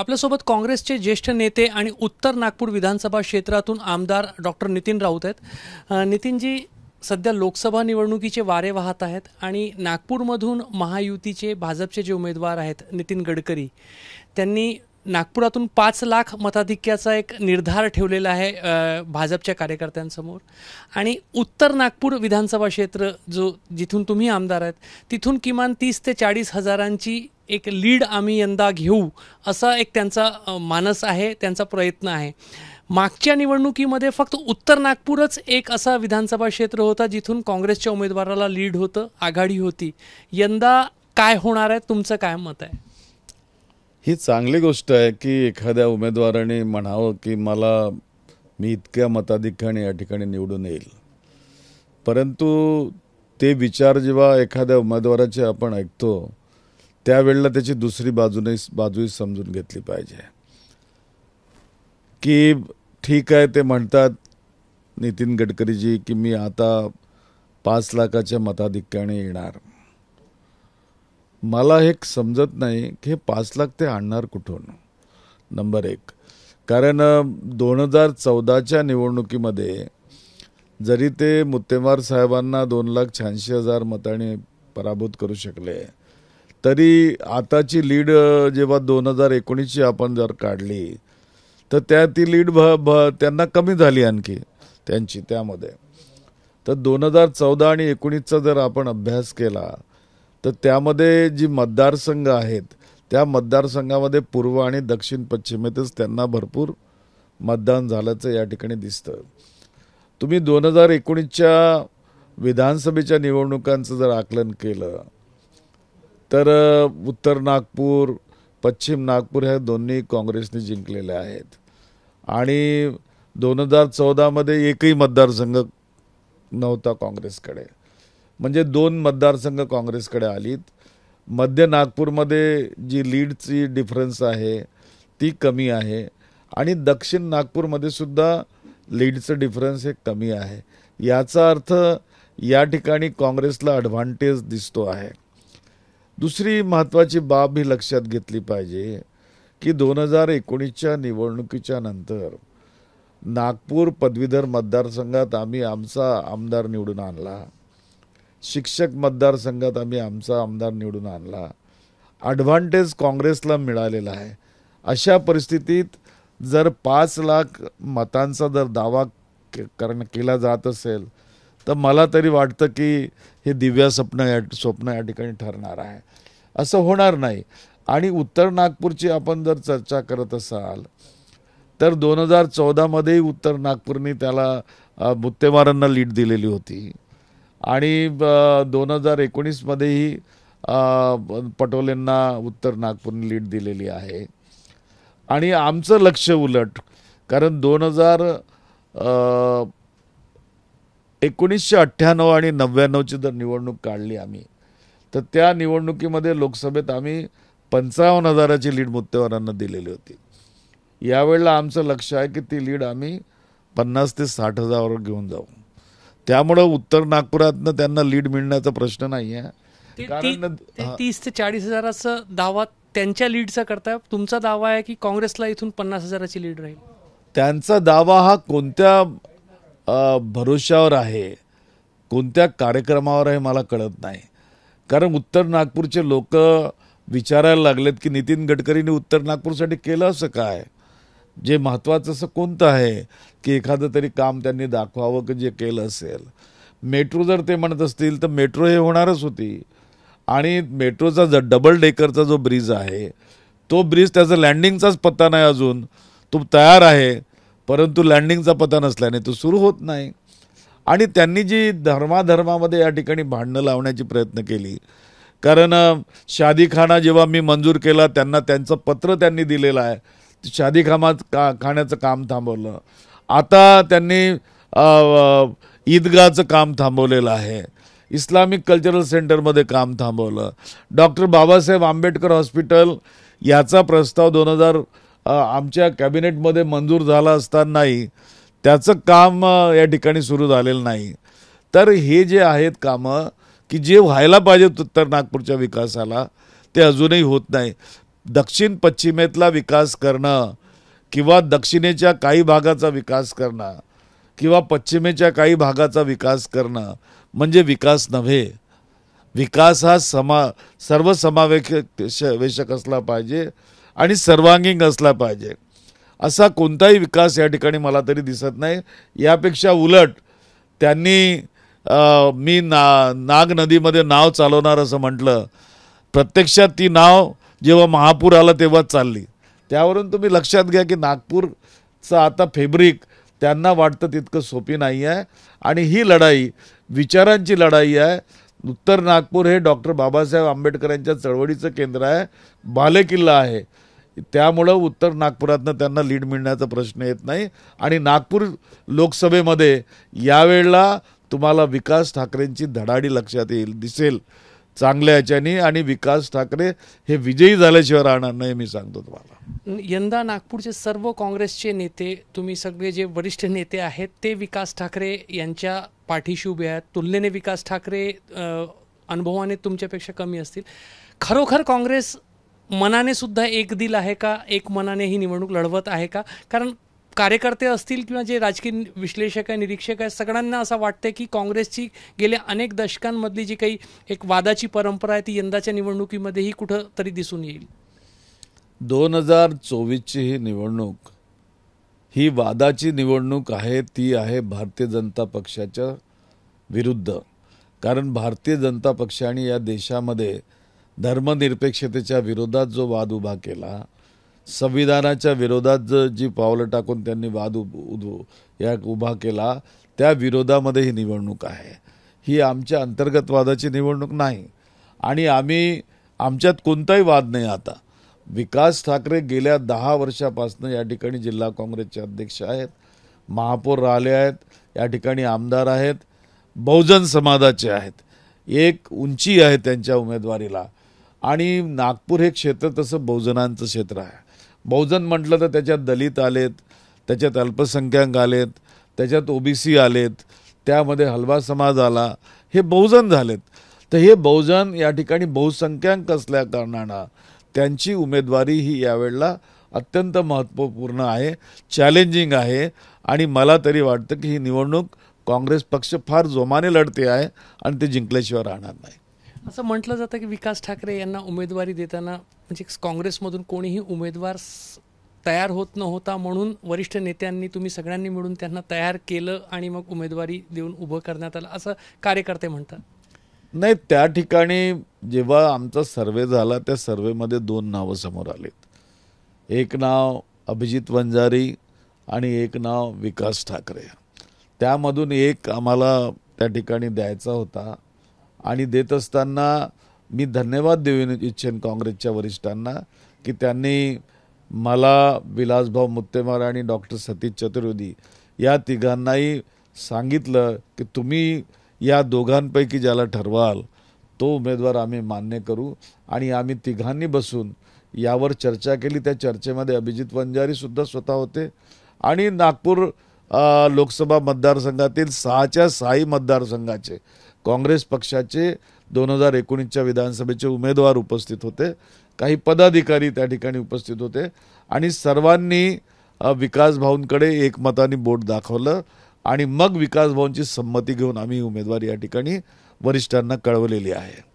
आपल्यासोबत काँग्रेसचे ज्येष्ठ नेते आणि उत्तर नागपूर विधानसभा क्षेत्रातून आमदार डॉक्टर नितीन राऊत आहेत। नितीनजी, सध्या लोकसभा निवडणुकीचे वारे वाहत आहेत आणि नागपूरमधून महायुतीचे भाजपचे जे उमेदवार आहेत नितीन गडकरी, त्यांनी नागपुरातून 5 लाख मताधिक्याचा एक निर्धार ठेवलेला आहे भाजपच्या कार्यकर्त्यांसमोर। आणि उत्तर नागपूर विधानसभा क्षेत्र जिथून तुम्ही आमदार आहेत तिथून किमान 30 ते 40 हजारांची एक लीड आम्ही यंदा घेऊ असा एक त्यांचा मानस आहे, त्यांचा प्रयत्न आहे। मागच्या निवडणुकीमध्ये फक्त उत्तर नागपूरच एक असा विधानसभा क्षेत्र होता जिथून काँग्रेसच्या उमेदवाराला लीड होतं, आघाडी होती। यंदा काय होणार आहे, तुमचं काय मत आहे? ही चांगली गोष्ट आहे की एखाद्या उमेदवाराने म्हणावं की मी इतक्या मताधिक्याने या ठिकाणी निवडून येईल, परंतु ते विचार जेव्हा एखाद्या उमेदवाराचे आपण ऐकतो त्यावेळेला त्याची दुसरी बाजूही समजून घेतली पाहिजे। की ठीक आहे, ते म्हणतात नितीन गडकरीजी की मी आता 5 लाखाच्या मताधिक्याने येणार। मला हे समजत नाही की हे 5 लाख ते आणणार कुठून, नंबर 1। कारण 2014च्या निवडणुकीमध्ये जरी ते मुत्तेमवार साहेबांना 2,86,000 मतांनी पराभूत करू शकले, तरी आताची लीड जेव्हा 2019ची आपण जर काढली तर ती लीड त्यांना कमी झाली आणखी त्यांची त्यामध्ये। तर 2014 आणि 19चा जर आपण अभ्यास केला तर त्यामध्ये जी मतदारसंघ आहेत त्या मतदारसंघामध्ये पूर्व आणि दक्षिण पश्चिमेतच त्यांना भरपूर मतदान झाल्याचं या ठिकाणी दिसतं। तुम्ही 2019च्या विधानसभेच्या निवडणुकांचं जर आकलन केलं तर उत्तर नागपूर, पश्चिम नागपूर ह्या दोन्ही काँग्रेसने जिंकलेले आहेत आणि 2014मध्ये एकही मतदारसंघ नव्हता काँग्रेसकडे, म्हणजे 2 मतदारसंघ काँग्रेसकडे आलीत। मध्य नागपूरमध्ये जी लीडची डिफरन्स आहे ती कमी आहे आणि दक्षिण नागपूरमध्ये सुद्धा लीडचं डिफरन्स हे कमी आहे। याचा अर्थ या ठिकाणी काँग्रेसला ॲडव्हान्टेज दिसतो आहे। दुसरी महत्त्वाची बाब ही लक्षात घेतली पाहिजे की 2019च्या निवडणुकीच्या नंतर नागपूर पदवीधर मतदारसंघात आम्ही आमचा आमदार निवडून आणला, शिक्षक मतदारसंघात आम्ही आमचा आमदार निवडून आणला। ॲडव्हान्टेज काँग्रेसला मिळालेला आहे। अशा परिस्थितीत जर 5 लाख मतांचा जर दावा केला जात असेल तर मला तरी वाटतं की हे दिव्य स्वप्न या ठिकाणी ठरणार आहे, असं होणार नाही। आणि उत्तर नागपूरची आपण जर चर्चा करत असाल तर 2014मध्ये उत्तर नागपूरने त्याला मुत्तेमवारांना लीड दिलेली होती आणि 2019मध्येही पटोलेंना उत्तर नागपूरने लीड दिलेली आहे। आणि आमचं लक्ष उलट, कारण 1998 आणि 99ची जर निवडणूक काढली आम्ही तर त्या निवडणुकीमध्ये लोकसभेत आम्ही 55,000ची लीड मुत्तेमवारांना दिलेली होती। यावेळेला आमचं लक्ष आहे की ती लीड आम्ही 50 ते 60,000वर घेऊन जाऊ। त्यामुळे उत्तर नागपुरातनं त्यांना लीड मिळण्याचा प्रश्न नाही आहे। कारण 30 ते 40 हजाराचा दावा त्यांच्या लीडचा करताय, तुमचा दावा आहे की काँग्रेसला इथून 50,000ची लीड राहील? त्यांचा दावा हा कोणत्या भरोशावर आहे, कोणत्या कार्यक्रमावर आहे मला कळत नाही। कारण उत्तर नागपूरचे लोक विचारायला लागलेत की नितीन गडकरींनी उत्तर नागपूरसाठी केलं असं काय, जे महत्त्वाचं असं कोणतं आहे की एखादं तरी काम त्यांनी दाखवावं की जे केलं असेल। मेट्रो जर ते म्हणत असतील तर मेट्रो हे होणारच होती आणि मेट्रोचा डबल डेकरचा जो ब्रिज आहे तो ब्रिज त्याचा लँडिंगचाच पत्ता नाही, अजून तो तयार आहे परंतु लँडिंगचा पत्ता नसल्याने तो सुरू होत नाही। आणि त्यांनी जी धर्मामध्ये या ठिकाणी भांडणं लावण्याची प्रयत्न केली, कारण शादीखाना जेव्हा मी मंजूर केला त्यांचं पत्र त्यांनी दिलेलं आहे, खाण्याचं काम थांबवलं। आता त्यांनी ईदगाहचं काम थांबवलेलं आहे, इस्लामिक कल्चरल सेंटरमध्ये काम थांबवलं। डॉक्टर बाबासाहेब आंबेडकर हॉस्पिटल याचा प्रस्ताव आमच्या कॅबिनेटमध्ये मंजूर झाला असतानाही त्याचं काम या ठिकाणी सुरू झालेलं नाही। तर हे जे आहेत कामं की जे व्हायला पाहिजेत उत्तर नागपूरच्या विकासाला ते अजूनही होत नाही। दक्षिण पश्चिमेतला विकास करणं किंवा दक्षिणेच्या काही भागाचा विकास करणं किंवा पश्चिमेच्या काही भागाचा विकास करणं म्हणजे विकास नव्हे. विकास हा सर्वसमावेशक असला पाहिजे आणि सर्वांगीण असला पाहिजे. असा कोणताही विकास या ठिकाणी मला तरी दिसत नाही. यापेक्षा उलट त्यांनी मी नाग नदीमध्ये नाव चालवणार असं म्हटलं. प्रत्यक्षात ती नाव जेव्हा महापूर आला तेव्हा चालली. त्यावरून तुम्ही लक्षात घ्या की नागपूरचं आता फॅब्रिक त्यांना वाटतं तितकं सोपी नाही आहे. आणि ही लढाई विचारांची लढाई आहे. उत्तर नागपूर हे डॉक्टर बाबासाहेब आंबेडकरांच्या चळवळीचं केंद्र आहे, बालेकिल्ला आहे. त्यामुळं उत्तर नागपुरातनं त्यांना लीड मिळण्याचा प्रश्न येत नाही. आणि नागपूर लोकसभेमध्ये यावेळेला तुम्हाला विकास ठाकरेंची धडाडी लक्षात येईल, दिसेल चांगल्या याच्यानी. आणि विकास ठाकरे हे विजयी झाल्याशिवाय राहणार नाही, मी सांगतो तुम्हाला. यंदा नागपूरचे सर्व काँग्रेसचे नेते, तुम्ही सगळे जे वरिष्ठ नेते आहेत ते विकास ठाकरे यांच्या पाठीशी उभे आहेत. तुलनेने विकास ठाकरे अनुभवाने तुमच्यापेक्षा कमी असतील. खरोखर काँग्रेस मनाने सुद्धा एक दिल आहे का, एक मनाने ही निवडणूक लढवत आहे का? कारण कार्यकर्ते असतील किंवा जे राजकीय विश्लेषक आहे, निरीक्षक आहे, सगळ्यांना असं वाटतं की काँग्रेसची गेल्या अनेक दशकांमधली जी काही एक वादाची परंपरा आहे ती यंदाच्या निवडणुकीमध्येही कुठं तरी दिसून येईल. 2024ची ही निवडणूक ही वादाची निवडणूक आहे. ती आहे भारतीय जनता पक्षाच्या विरुद्ध. कारण भारतीय जनता पक्षाने या देशामध्ये धर्मनिरपेक्षतेच्या विरोधात जो वाद उभा केला, संविधानाच्या विरोधात जी पावलं टाकून त्यांनी वाद उभा केला, त्या विरोधामध्ये ही निवडणूक आहे. ही आमच्या अंतर्गत वादाची निवडणूक नाही. आणि आमच्यात कोणताही वाद नाही. आता विकास ठाकरे गेल्या 10 वर्षापासून या ठिकाणी जिल्हा काँग्रेसचे अध्यक्ष आहेत, महापौर राहिले आहेत, या ठिकाणी आमदार आहेत, बहुजन समाजाचे आहेत. एक उंची आहे त्यांच्या उमेदवारीला. आणि नागपूर हे क्षेत्र तसं बहुजनांचं क्षेत्र आहे. बहुजन म्हटलं तर त्याच्यात दलित आलेत, त्याच्यात अल्पसंख्याक आलेत, त्याच्यात ओबीसी आलेत, त्यामध्ये हलवा समाज आला, हे बहुजन झालेत. तर हे बहुजन या ठिकाणी बहुसंख्याक असल्या कारणानं त्यांची उमेदवारी ही यावेळेला अत्यंत महत्त्वपूर्ण आहे, चॅलेंजिंग आहे. आणि मला तरी वाटतं की ही निवडणूक काँग्रेस पक्ष फार जोमाने लढते आहे आणि ते जिंकल्याशिवाय राहणार नाही. असं म्हटलं जातं की विकास ठाकरे यांना उमेदवारी देताना म्हणजे काँग्रेसमधून कोणीही उमेदवार तयार होत नव्हता, म्हणून वरिष्ठ नेत्यांनी तुम्ही सगळ्यांनी मिळून त्यांना तयार केलं आणि मग उमेदवारी देऊन उभं करण्यात आलं, असं कार्यकर्ते म्हणतात. नाही, त्या ठिकाणी जेव्हा आमचा सर्वे झाला त्या सर्वेमध्ये 2 नावं समोर आलीत. एक नाव अभिजित वंजारी आणि एक नाव विकास ठाकरे. त्यामधून एक आम्हाला त्या ठिकाणी द्यायचा होता. आणि देत असताना मी धन्यवाद देऊ इच्छेन काँग्रेसच्या वरिष्ठांना की त्यांनी मला, विलासभाऊ मुत्तेमार आणि डॉक्टर सतीश चतुर्वेदी या तिघांनाही सांगितलं की तुम्ही या दोघांपैकी ज्याला ठरवाल तो उमेदवार आम्ही मान्य करू. आणि आम्ही तिघांनी बसून यावर चर्चा केली. त्या चर्चेमध्ये अभिजित वंजारीसुद्धा स्वतः होते. आणि नागपूर लोकसभा मतदारसंघातील 6च्या 6 मतदारसंघाचे काँग्रेस पक्षाचे 2019च्या विधानसभेचे उमेदवार उपस्थित होते. काही पदाधिकारी त्या ठिकाणी उपस्थित होते. आणि सर्वांनी विकास भाऊंकडे एकमताने बोट दाखवलं. आणि मग विकास भाऊंची संमती घेऊन आम्ही उमेदवारी या ठिकाणी वरिष्ठांना कळवलेली आहे.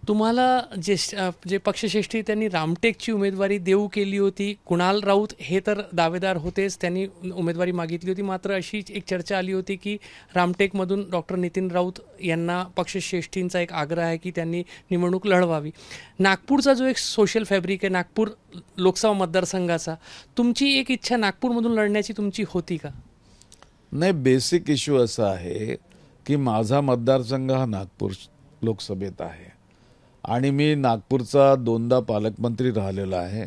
तुम्हाला जे पक्षश्रेष्ठी त्यांनी रामटेकची उमेदवारी देऊ केली होती. कुणाल राऊत हे तर दावेदार होतेच, त्यांनी उमेदवारी मागितली होती. मात्र अशी एक चर्चा आली होती की रामटेकमधून डॉक्टर नितीन राऊत यांना पक्षश्रेष्ठींचा एक आग्रह आहे की त्यांनी निवडणूक लढवावी. नागपूरचा जो एक सोशल फॅब्रिक आहे नागपूर लोकसभा मतदारसंघाचा, तुमची एक इच्छा नागपूरमधून लढण्याची तुमची होती का? नाही, बेसिक इश्यू असा आहे की माझा मतदारसंघ हा नागपूर लोकसभेत आहे. आणि मी नागपूरचा 2दा पालकमंत्री राहिलेला आहे,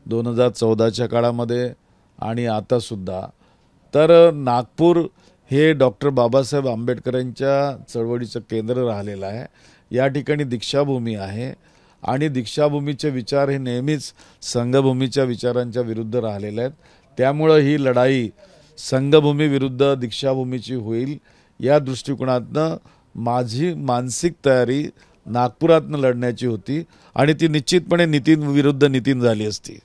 2014च्या काळामध्ये आणि आतासुद्धा. तर नागपूर हे डॉक्टर बाबासाहेब आंबेडकरांच्या चळवळीचं केंद्र राहिलेलं आहे. या ठिकाणी दीक्षाभूमी आहे. आणि दीक्षाभूमीचे विचार हे नेहमीच संघभूमीच्या विचारांच्या विरुद्ध राहिलेले आहेत. त्यामुळं ही लढाई संघभूमी विरुद्ध दीक्षाभूमीची होईल. या दृष्टिकोनातनं माझी मानसिक तयारी नागपुरातनं लढण्याची होती आणि ती निश्चितपणे नितीन विरुद्ध नितीन झाली असती,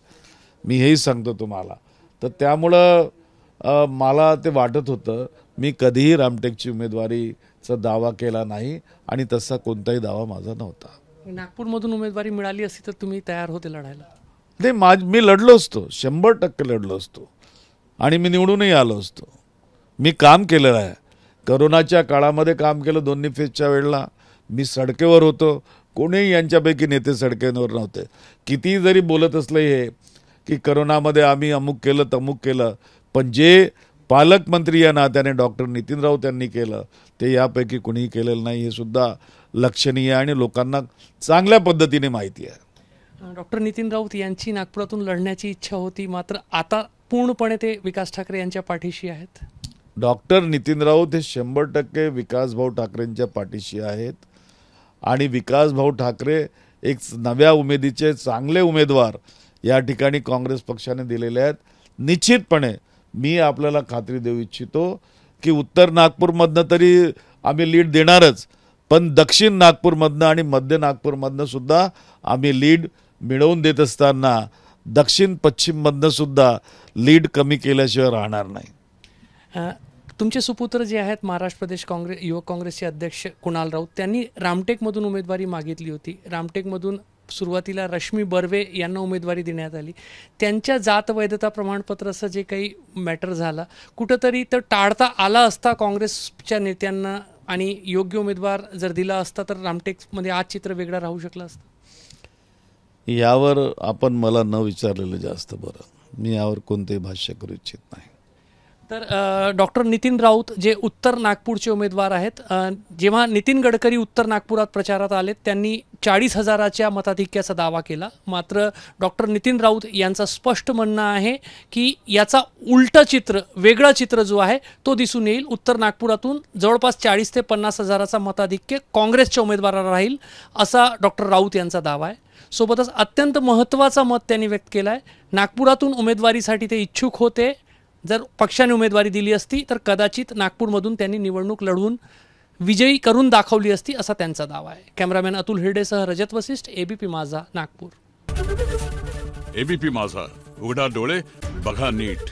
मी हेही सांगतो तुम्हाला. तर त्यामुळं मला ते वाटत होतं, मी कधीही रामटेकची उमेदवारीचा दावा केला नाही आणि तसा कोणताही दावा माझा नव्हता. नागपूरमधून उमेदवारी मिळाली असती तर तुम्ही तयार होते लढायला? नाही, मी लढलो असतो, 100% लढलो असतो आणि मी निवडूनही आलो असतो. मी काम केलेलं आहे, करोनाच्या काळामध्ये काम केलं. दोन्ही फेजच्या वेळेला मी सडकेवर होतो, कोणीही यांच्यापैकी नेते सडकेवर नव्हते. कितीही जरी बोलत असलं हे की करोनामध्ये आम्ही अमुक केलं तमुक केलं, पण जे पालकमंत्री या नात्याने डॉक्टर नितीन राऊत यांनी केलं ते यापैकी कुणीही केलेलं नाही, हे सुद्धा लक्षणीय आणि लोकांना चांगल्या पद्धतीने माहिती आहे. डॉक्टर नितीन राऊत यांची नागपुरातून लढण्याची इच्छा होती, मात्र आता पूर्णपणे ते विकास ठाकरे यांच्या पाठीशी आहेत. डॉक्टर नितीन राऊत हे 100% विकासभाऊ ठाकरेंच्या पाठीशी आहेत आणि विकासभाऊ ठाकरे एक नव्या उमेदीचे चांगले उमेदवार या ठिकाणी काँग्रेस पक्षाने दिलेले आहेत. निश्चितपणे मी आपल्याला खात्री देऊ इच्छितो की उत्तर नागपूरमधनं तरी आम्ही लीड देणारच, पण दक्षिण नागपूरमधनं आणि मध्य नागपूरमधनं सुद्धा आम्ही लीड मिळवून देत असताना दक्षिण पश्चिममधनं सुद्धा लीड कमी केल्याशिवाय राहणार नाही. तुमचे सुपुत्र जे आहेत महाराष्ट्र प्रदेश काँग्रेस युवक काँग्रेसचे अध्यक्ष कुणाल राऊत, त्यांनी रामटेकमधून उमेदवारी मागितली होती. रामटेकमधून सुरुवातीला रश्मी बर्वे यांना उमेदवारी देण्यात आली. त्यांच्या जात वैधता प्रमाणपत्र असं जे काही मॅटर झाला, कुठंतरी तर टाळता आला असता काँग्रेसच्या नेत्यांना आणि योग्य उमेदवार जर दिला असता तर रामटेकमध्ये आज चित्र वेगळं राहू शकलं असतं. यावर आपण मला न विचारलेलं जास्त बरं. मी यावर कोणतेही भाष्य करू इच्छित नाही. तर डॉक्टर नितीन राऊत जे उत्तर नागपूरचे उमेदवार आहेत, जेव्हा नितीन गडकरी उत्तर नागपुरात प्रचारात आले त्यांनी 40,000च्या मताधिक्याचा दावा केला. मात्र डॉक्टर नितीन राऊत यांचं स्पष्ट म्हणणं आहे की याचा उलटं चित्र, वेगळं चित्र जो आहे तो दिसून येईल. उत्तर नागपुरातून जवळपास 40,000 ते 50,000चा मताधिक्य काँग्रेसच्या उमेदवाराला राहील असा डॉक्टर राऊत यांचा दावा आहे. सोबतच अत्यंत महत्त्वाचं मत त्यांनी व्यक्त केलं आहे, नागपुरातून उमेदवारीसाठी ते इच्छुक होते. जर पक्षाने उमेदवारी दिली असती तर कदाचित नागपूरमधून त्यांनी निवडणूक लढवून विजयी करून दाखवली असती असा त्यांचा दावा आहे. कॅमेरामॅन अतुल हिरडेसह रजत वसिष्ठ, एबीपी माझा, नागपूर. एबीपी माझा, उघडा डोळे बघा नीट.